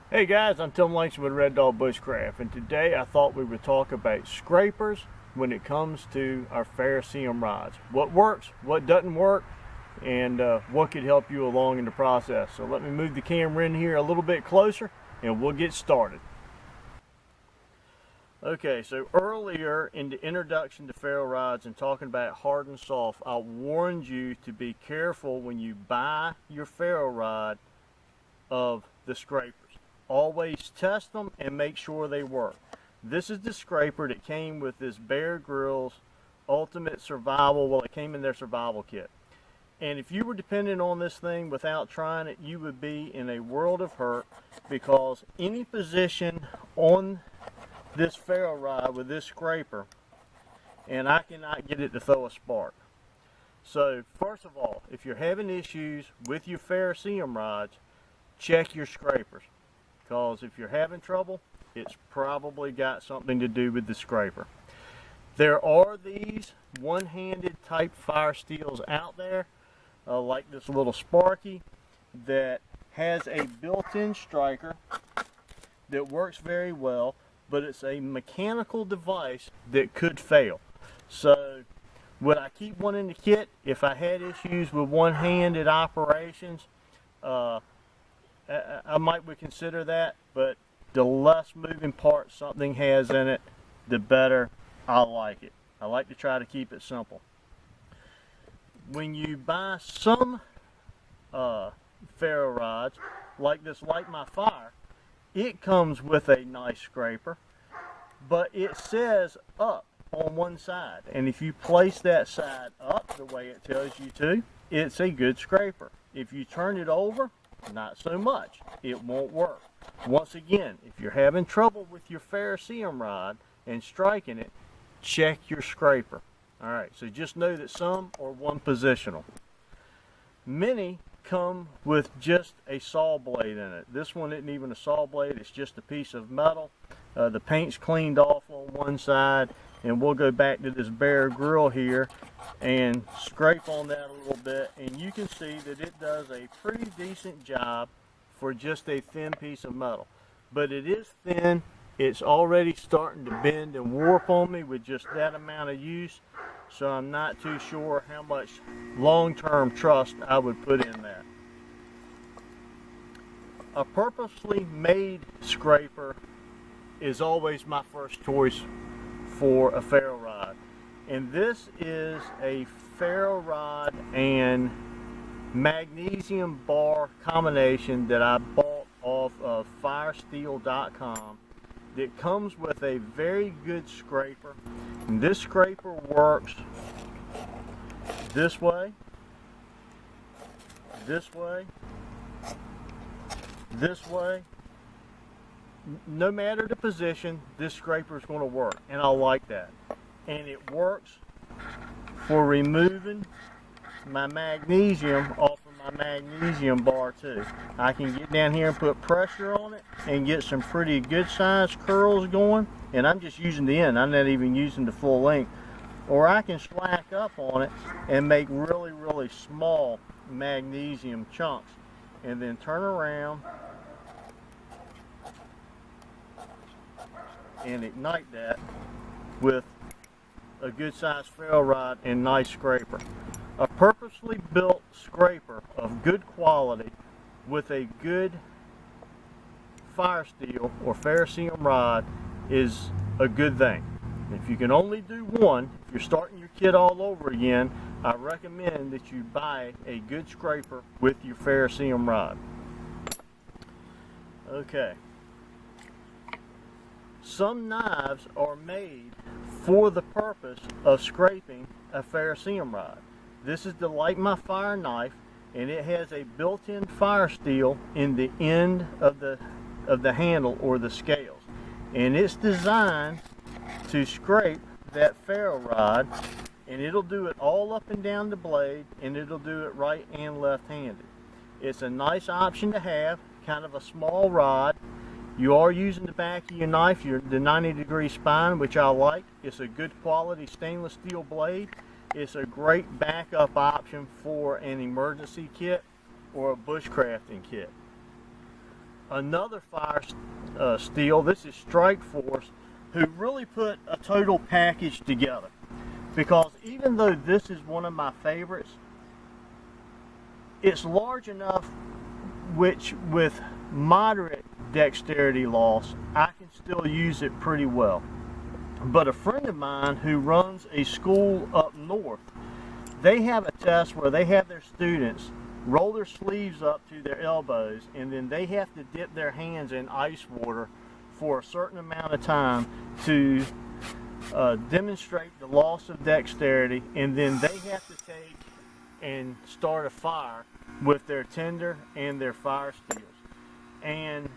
Hey guys, I'm Tim Langston with Red Dog Bushcraft, and today I thought we would talk about scrapers when it comes to our ferrocerium rods. What works, what doesn't work, and what could help you along in the process. So let me move the camera in here a little bit closer and we'll get started. Okay, so earlier in the introduction to ferro rods and talking about hard and soft, I warned you to be careful when you buy your ferro rod of the scrapers. Always test them and make sure they work. This is the scraper that came with this Bear Grylls Ultimate Survival. Well, it came in their survival kit. And if you were dependent on this thing without trying it, you would be in a world of hurt, because any position on this ferro rod with this scraper, and I cannot get it to throw a spark. So first of all, if you're having issues with your ferrocerium rods, check your scrapers, because if you're having trouble, it's probably got something to do with the scraper. There are these one-handed type fire steels out there, like this little Sparky, that has a built-in striker that works very well, but it's a mechanical device that could fail. So would I keep one in the kit if I had issues with one-handed operations? I would consider that, but the less moving parts something has in it, the better I like it. I like to try to keep it simple. When you buy some ferro rods, like this Light My Fire, it comes with a nice scraper, but it says up on one side, and if you place that side up the way it tells you to, it's a good scraper. If you turn it over, not so much. It won't work. Once again, if you're having trouble with your ferrocerium rod and striking it, check your scraper. Alright, so just know that some are one positional. Many come with just a saw blade in it. This one isn't even a saw blade, it's just a piece of metal. The paint's cleaned off on one side, and we'll go back to this Bear Grill here and scrape on that a little bit, and you can see that it does a pretty decent job for just a thin piece of metal. But it is thin, it's already starting to bend and warp on me with just that amount of use, so I'm not too sure how much long-term trust I would put in that. A purposely made scraper is always my first choice for a ferro rod, and this is a ferro rod and magnesium bar combination that I bought off of firesteel.com that comes with a very good scraper. And this scraper works this way, this way, this way. No matter the position, this scraper is going to work, and I like that. And it works for removing my magnesium off of my magnesium bar too. I can get down here and put pressure on it and get some pretty good sized curls going, and I'm just using the end, I'm not even using the full length. Or I can slack up on it and make really small magnesium chunks, and then turn around and ignite that with a good sized ferro rod and nice scraper. A purposely built scraper of good quality with a good fire steel or ferrocerium rod is a good thing. If you can only do one, if you're starting your kit all over again, I recommend that you buy a good scraper with your ferrocerium rod. Okay. Some knives are made for the purpose of scraping a ferrocerium rod. This is the Light My Fire knife, and it has a built-in fire steel in the end of the handle or the scales, and it's designed to scrape that ferro rod, and it'll do it all up and down the blade, and it'll do it right and left-handed. It's a nice option to have, kind of a small rod. You are using the back of your knife, the 90-degree spine, which I like. It's a good quality stainless steel blade. It's a great backup option for an emergency kit or a bushcrafting kit. another fire steel. This is Strikeforce, who really put a total package together. Because even though this is one of my favorites, it's large enough which with moderate dexterity loss, I can still use it pretty well. But a friend of mine who runs a school up north, they have a test where they have their students roll their sleeves up to their elbows, and then they have to dip their hands in ice water for a certain amount of time to demonstrate the loss of dexterity, and then they have to take and start a fire with their tinder and their fire steels. And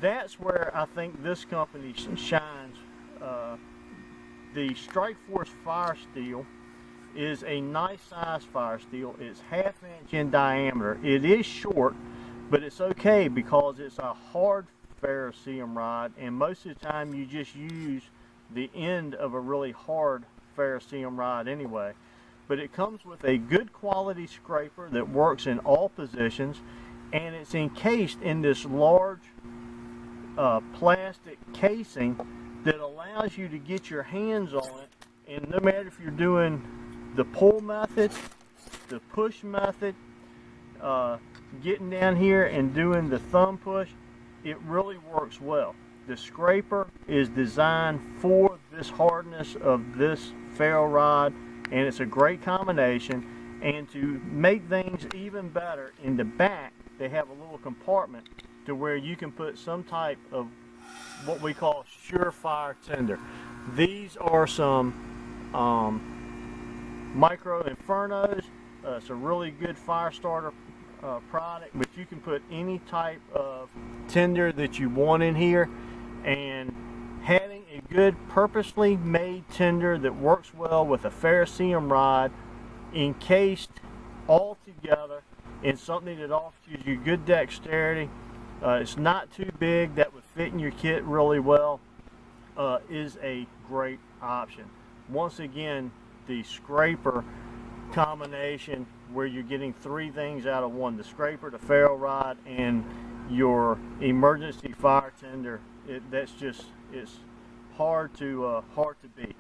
that's where I think this company shines. The Strikeforce fire steel is a nice size fire steel. It's 1/2 inch in diameter. It is short, but it's okay because it's a hard ferrocerium rod, and most of the time you just use the end of a really hard ferrocerium rod anyway. But it comes with a good quality scraper that works in all positions, and it's encased in this large plastic casing that allows you to get your hands on it, and no matter if you're doing the pull method, the push method, getting down here and doing the thumb push, it really works well. The scraper is designed for this hardness of this ferro rod, and it's a great combination. And to make things even better, in the back they have a little compartment to where you can put some type of what we call surefire tinder. These are some micro infernos. It's a really good fire starter product, but you can put any type of tinder that you want in here, and having a good purposely made tinder that works well with a ferrocerium rod encased all together in something that offers you good dexterity, it's not too big, that would fit in your kit really well, is a great option. Once again, the scraper combination where you're getting 3 things out of one: the scraper, the ferro rod, and your emergency fire tinder. It's hard to beat.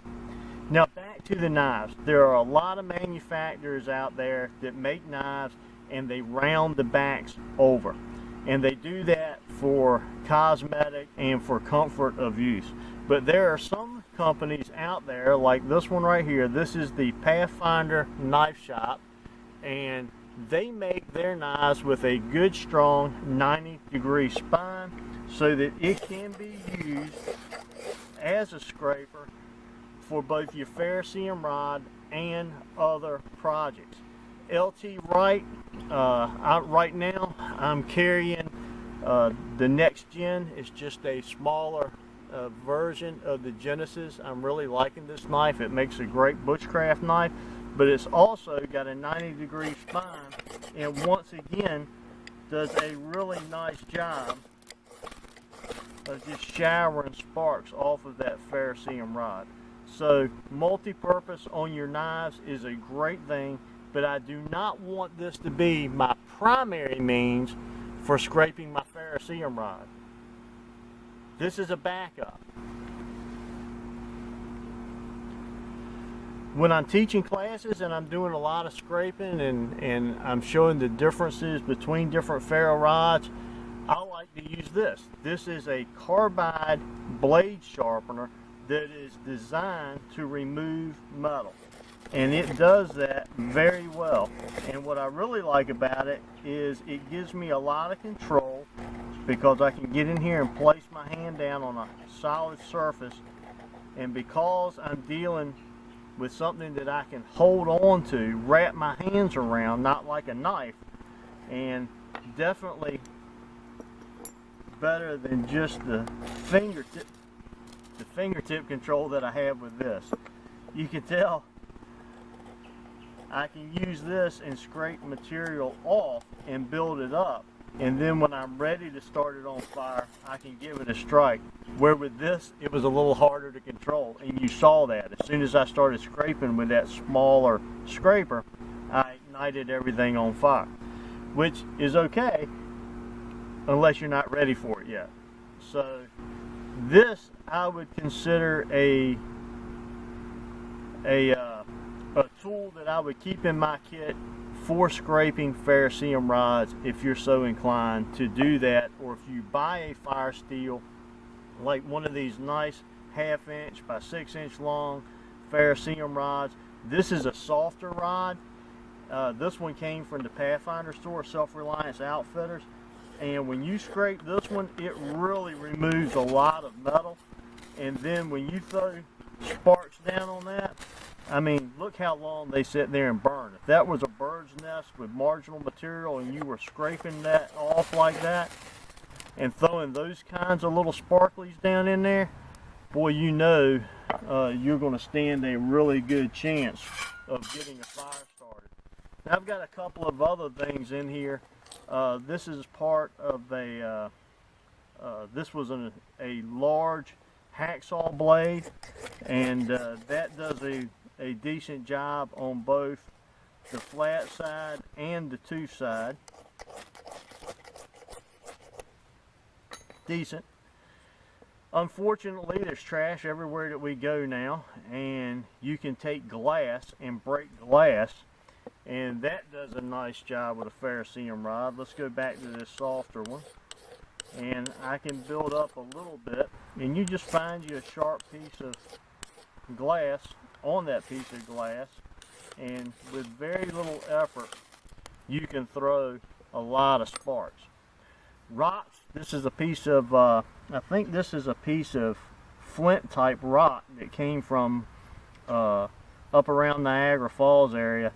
Now back to the knives. There are a lot of manufacturers out there that make knives and they round the backs over, and they do that for cosmetic and for comfort of use. But there are some companies out there, like this one right here. This is the Pathfinder Knife Shop, and they make their knives with a good strong 90-degree spine so that it can be used as a scraper for both your ferrocerium rod and other projects. LT Wright, right now I'm carrying the next gen. It's just a smaller version of the Genesis. I'm really liking this knife. It makes a great bushcraft knife, but it's also got a 90-degree spine, and once again does a really nice job of just showering sparks off of that ferrocerium rod. So multi-purpose on your knives is a great thing, but I do not want this to be my primary means for scraping my ferrocerium rod. This is a backup. When I'm teaching classes and I'm doing a lot of scraping and I'm showing the differences between different ferro rods, I like to use this. This is a carbide blade sharpener that is designed to remove metal, and it does that very well. And what I really like about it is it gives me a lot of control, because I can get in here and place my hand down on a solid surface, and because I'm dealing with something that I can hold on to, wrap my hands around, not like a knife, and definitely better than just the fingertip control that I have with this. You can tell I can use this and scrape material off and build it up, and then when I'm ready to start it on fire, I can give it a strike. Where with this, it was a little harder to control, and you saw that. As soon as I started scraping with that smaller scraper, I ignited everything on fire, which is okay, unless you're not ready for it yet. So this I would consider a tool that I would keep in my kit for scraping ferrocerium rods if you're so inclined to do that, or if you buy a fire steel like one of these nice 1/2 inch by 6 inch long ferrocerium rods. This is a softer rod. This one came from the Pathfinder store, Self-Reliance Outfitters, and when you scrape this one, it really removes a lot of metal. And then when you throw sparks down on that, I mean, look how long they sit there and burn. If that was a bird's nest with marginal material and you were scraping that off like that and throwing those kinds of little sparklies down in there, boy, you know you're going to stand a really good chance of getting a fire started. Now, I've got a couple of other things in here. This is part of this was a large hacksaw blade, and that does a decent job on both the flat side and the tooth side. Decent. Unfortunately, there's trash everywhere that we go now, and you can take glass and break glass, and that does a nice job with a ferrocerium rod. Let's go back to this softer one, and I can build up a little bit, and you just find you a sharp piece of glass on that piece of glass, and with very little effort you can throw a lot of sparks. Rocks, this is a piece of I think this is a piece of flint type rock that came from up around Niagara Falls area,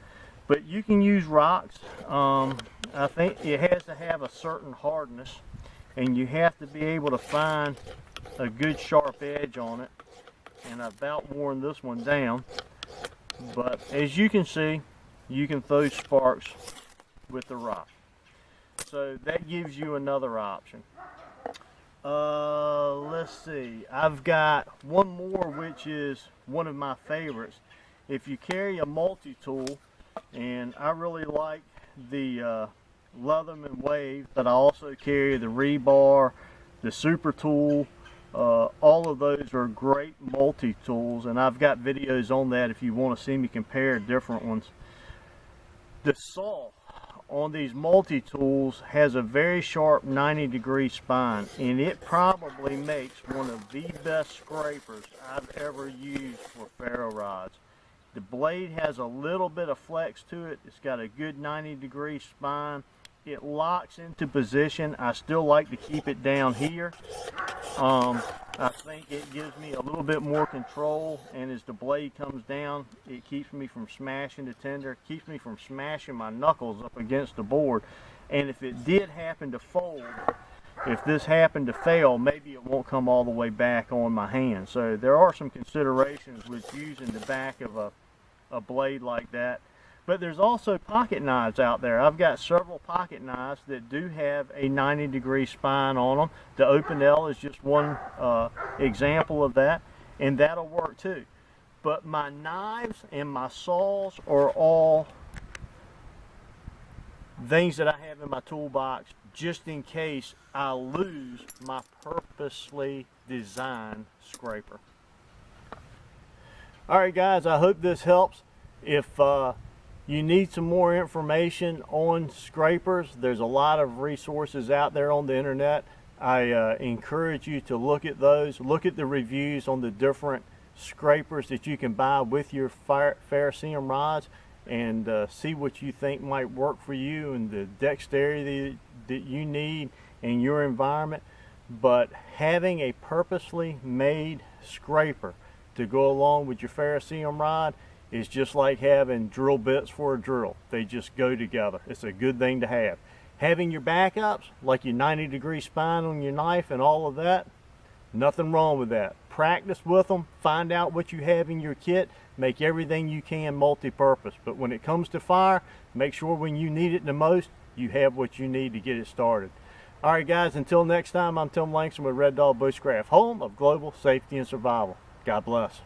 but you can use rocks. I think it has to have a certain hardness, and you have to be able to find a good sharp edge on it, and I've about worn this one down, but as you can see, you can throw sparks with the rock. So that gives you another option. Let's see, I've got one more, which is one of my favorites. If you carry a multi-tool, and I really like the Leatherman Wave, but I also carry the Rebar, the Super Tool. All of those are great multi-tools, and I've got videos on that if you want to see me compare different ones. The saw on these multi-tools has a very sharp 90-degree spine, and it probably makes one of the best scrapers I've ever used for ferro rods. The blade has a little bit of flex to it. It's got a good 90-degree spine. It locks into position. I still like to keep it down here. I think it gives me a little bit more control, and as the blade comes down, it keeps me from smashing the tinder, keeps me from smashing my knuckles up against the board. And if it did happen to fold, if this happened to fail, maybe it won't come all the way back on my hand. So there are some considerations with using the back of a blade like that. But there's also pocket knives out there. I've got several pocket knives that do have a 90-degree spine on them. The Open L is just one example of that, and that'll work too. But my knives and my saws are all things that I have in my toolbox just in case I lose my purposely designed scraper. Alright guys, I hope this helps. If you need some more information on scrapers, there's a lot of resources out there on the internet. I encourage you to look at those. Look at the reviews on the different scrapers that you can buy with your ferrocerium rods, and see what you think might work for you and the dexterity that you need in your environment. But having a purposely made scraper to go along with your ferrocerium rod is just like having drill bits for a drill. They just go together. It's a good thing to have. Having your backups, like your 90-degree spine on your knife and all of that, nothing wrong with that. Practice with them, find out what you have in your kit, make everything you can multi-purpose. But when it comes to fire, make sure when you need it the most, you have what you need to get it started. Alright guys, until next time, I'm Tim Langston with Red Dog Bushcraft, home of global safety and survival. God bless.